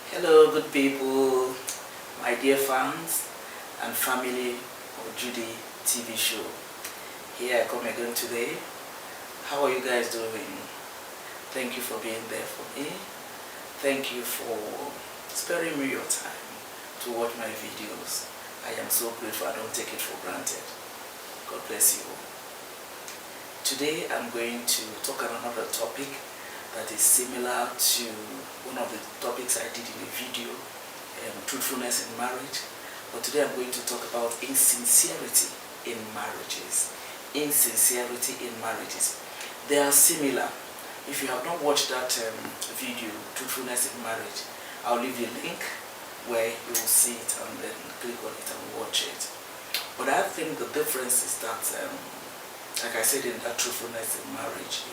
Hello, good people, my dear fans and family of Judy TV show. Here I come again today. How are you guys doing? Thank you for being there for me. Thank you for sparing me your time to watch my videos. I am so grateful. I don't take it for granted. God bless you. Today I'm going to talk on another topic that is similar to one of the topics I did in the video, truthfulness in marriage. But today I'm going to talk about insincerity in marriages. Insincerity in marriages. They are similar. If you have not watched that video, truthfulness in marriage, I'll leave you a link where you will see it and then click on it and watch it. But I think the difference is that, like I said in that truthfulness in marriage,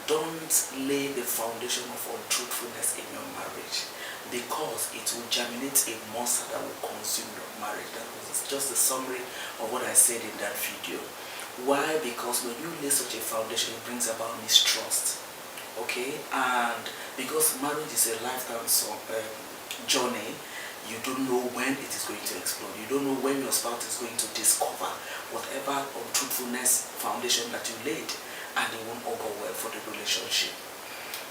don't lay the foundation of untruthfulness in your marriage, because it will germinate a monster that will consume your marriage. That was just a summary of what I said in that video. Why? Because when you lay such a foundation, it brings about mistrust. Okay? And because marriage is a lifetime journey, you don't know when it is going to explode. You don't know when your spouse is going to discover whatever untruthfulness foundation that you laid, and it won't all go well for the relationship.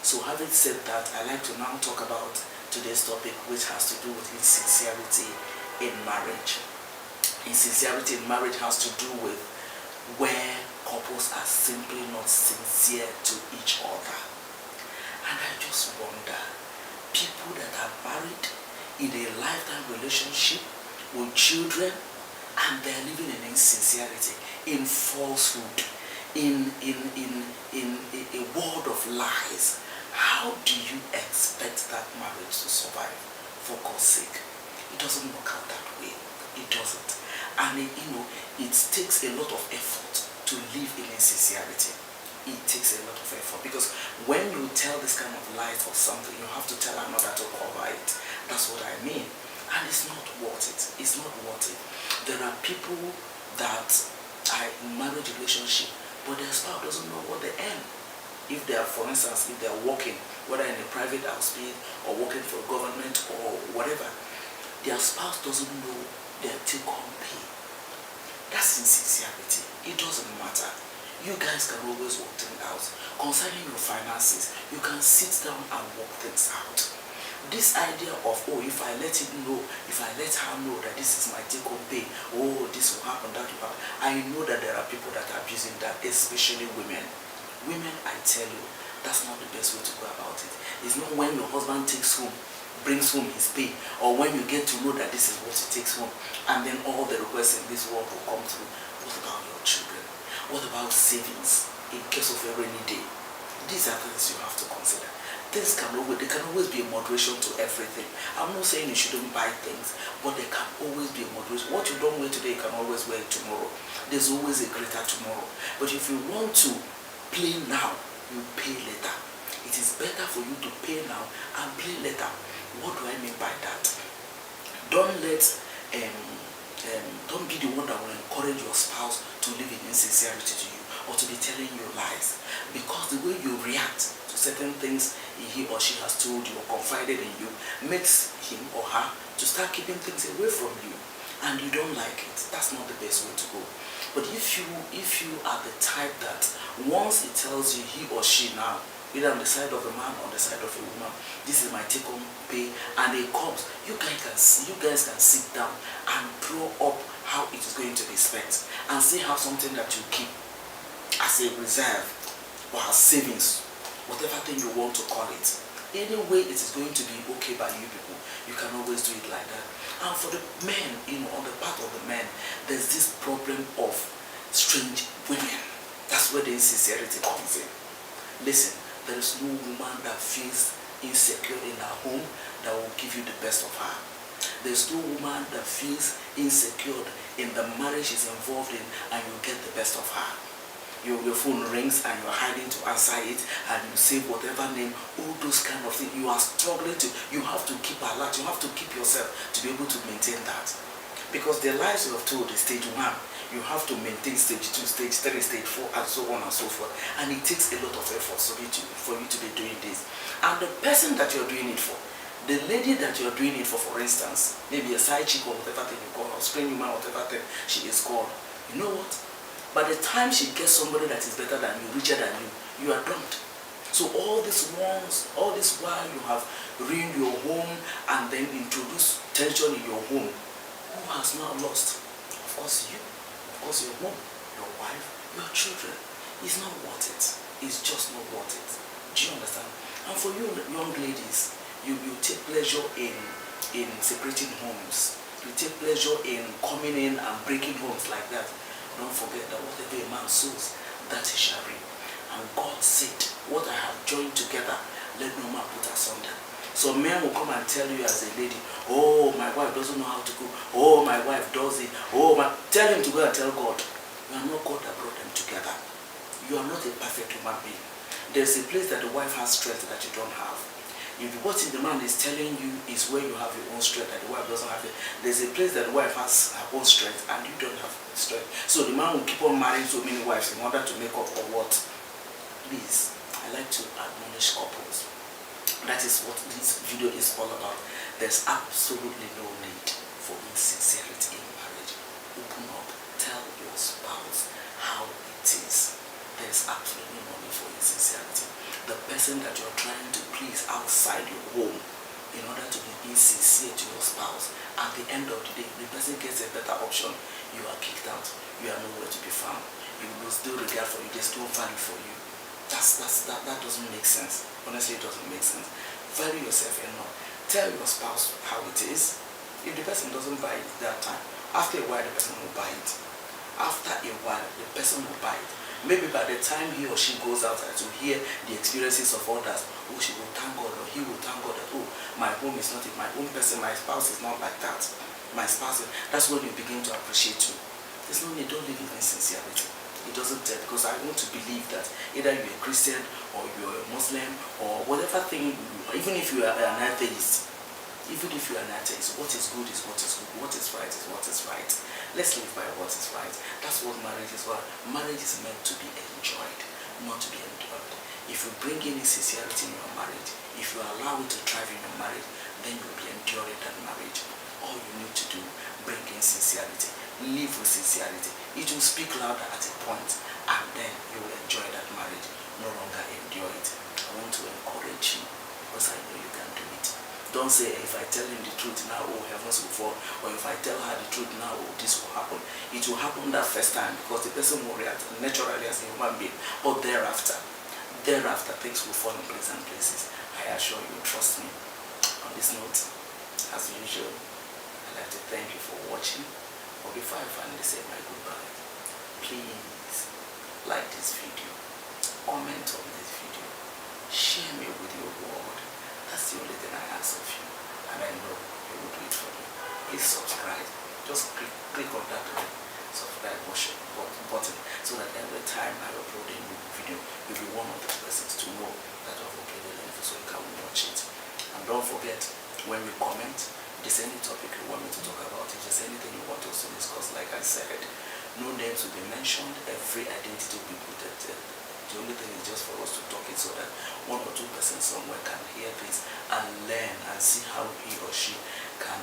So having said that, I like to now talk about today's topic, which has to do with insincerity in marriage. Insincerity in marriage has to do with where couples are simply not sincere to each other. And I just wonder, people that are married in a lifetime relationship with children, and they're living in insincerity, in falsehood, in a world of lies. How do you expect that marriage to survive? For God's sake, it doesn't work out that way. It doesn't. And it takes a lot of effort to live in insincerity. It takes a lot of effort, because when you tell this kind of lies or something, you have to tell another to cover it. That's what I mean. And it's not worth it. It's not worth it. There are people that are in marriage relationship, but their spouse doesn't know what they earn. If they are, for instance, if they are working, whether in a private house or working for government or whatever, their spouse doesn't know their take-home pay. That's insincerity. It doesn't matter. You guys can always work things out. Concerning your finances, you can sit down and work things out. This idea of, if I let him know, if I let her know that this is my take-home pay, this will happen, that will happen. I know that there are people that are abusing that, especially women. Women, I tell you, that's not the best way to go about it. It's not when your husband brings home his pay, or when you get to know that this is what he takes home, and then all the requests in this world will come through. What about your children? What about savings in case of a rainy day? These are things you have to consider. There can always be a moderation to everything. I'm not saying you shouldn't buy things, but there can always be a moderation. What you don't wear today, you can always wear it tomorrow. There's always a greater tomorrow. But if you want to play now, you pay later. It is better for you to pay now and play later. What do I mean by that? Don't be the one that will encourage your spouse to live in insincerity to you, or to be telling you lies. Because the way you react to certain things he or she has told you or confided in you makes him or her to start keeping things away from you, and you don't like it. That's not the best way to go. But if you are the type that once it tells you, he or she now, either on the side of a man or on the side of a woman, this is my take-home pay, and it comes, you guys can sit down and draw up how it is going to be spent, and still have something that you keep as a reserve or as savings, whatever thing you want to call it. Anyway, it is going to be okay by you people. You can always do it like that. And for the men, on the part of the men, there's this problem of strange women. That's where the insincerity comes in. Listen, there is no woman that feels insecure in her home that will give you the best of her. There's no woman that feels insecure in the marriage she's involved in and you get the best of her. Your phone rings and you're hiding to answer it, and you save whatever name, all those kind of things. You are struggling you have to keep alert, you have to keep yourself to be able to maintain that. Because the lies you have told is stage 1. You have to maintain stage 2, stage 3, stage 4, and so on and so forth. And it takes a lot of effort for you to be doing this. And the person that you're doing it for, The lady that you're doing it for instance, maybe a side chick or whatever thing you call her, string woman, whatever thing she is called, you know what? By the time she gets somebody that is better than you, richer than you are done. So all this while you have ruined your home and then introduced tension in your home, who has now lost? Of course you. Of course your home, your wife, your children. It's not worth it. It's just not worth it. Do you understand? And for you young ladies, you take pleasure in separating homes. You take pleasure in coming in and breaking homes like that. Don't forget that whatever a man sows, that he shall reap. And God said, what I have joined together, let no man put asunder. So men will come and tell you as a lady, oh, my wife doesn't know how to cook. Oh, my wife does it. Oh, tell him to go and tell God. You are not God that brought them together. You are not a perfect human being. There's a place that the wife has strength that you don't have. If what the man is telling you is where you have your own strength and the wife doesn't have it, there's a place that the wife has her own strength and you don't have strength. So the man will keep on marrying so many wives in order to make up for what? Please, I like to admonish couples. That is what this video is all about. There's absolutely no need for insincerity in marriage. Open up, tell your spouse how it is. There's absolutely no need for insincerity. The person that you're trying to please outside your home in order to be insincere to your spouse, at the end of the day, the person gets a better option, you are kicked out. You are nowhere to be found. You will still regard for you, there's no value for you. That doesn't make sense. Honestly, it doesn't make sense. Value yourself enough. Tell your spouse how it is. If the person doesn't buy it that time, after a while the person will buy it. After a while the person will buy it. Maybe by the time he or she goes out to hear the experiences of others, oh, she will thank God, or he will thank God that, oh, my home is not it, my own person, my spouse is not like that. My spouse, that's when you begin to appreciate you. There's no need, don't live in insincerity. It doesn't tell, because I want to believe that either you're a Christian or you're a Muslim or whatever thing, even if you are an atheist, what is good is what is good, what is right is what is right. Let's live by what is right. That's what marriage is about. Marriage is meant to be enjoyed, not to be endured. If you bring in sincerity in your marriage, if you allow it to thrive in your marriage, then you'll be enduring that marriage. All you need to do, bring in sincerity. Live with sincerity. It will speak louder at a point, and then you will enjoy that marriage, no longer endure it. I want to encourage you, because I know you can do it. Don't say, if I tell him the truth now, oh, heavens will fall, or if I tell her the truth now, oh, this will happen. It will happen that first time, because the person will react naturally as a human being, but thereafter things will fall in place and places. I assure you, trust me. On this note, as usual, I'd like to thank you for watching. But before I finally say my goodbye, please like this video, comment on this video, share me with your word. That's the only thing I ask of you, and I know you will do it for me. Please subscribe. Just click on that subscribe button so that every time I upload a new video, you'll be one of the persons to know that I've uploaded a video, so you can watch it. And don't forget, when you comment, if there's any topic you want me to talk about, if there's anything you want us to discuss, like I said, no names will be mentioned, every identity will be protected. The only thing is just for us to talk it so that one or two persons somewhere can hear this and learn and see how he or she can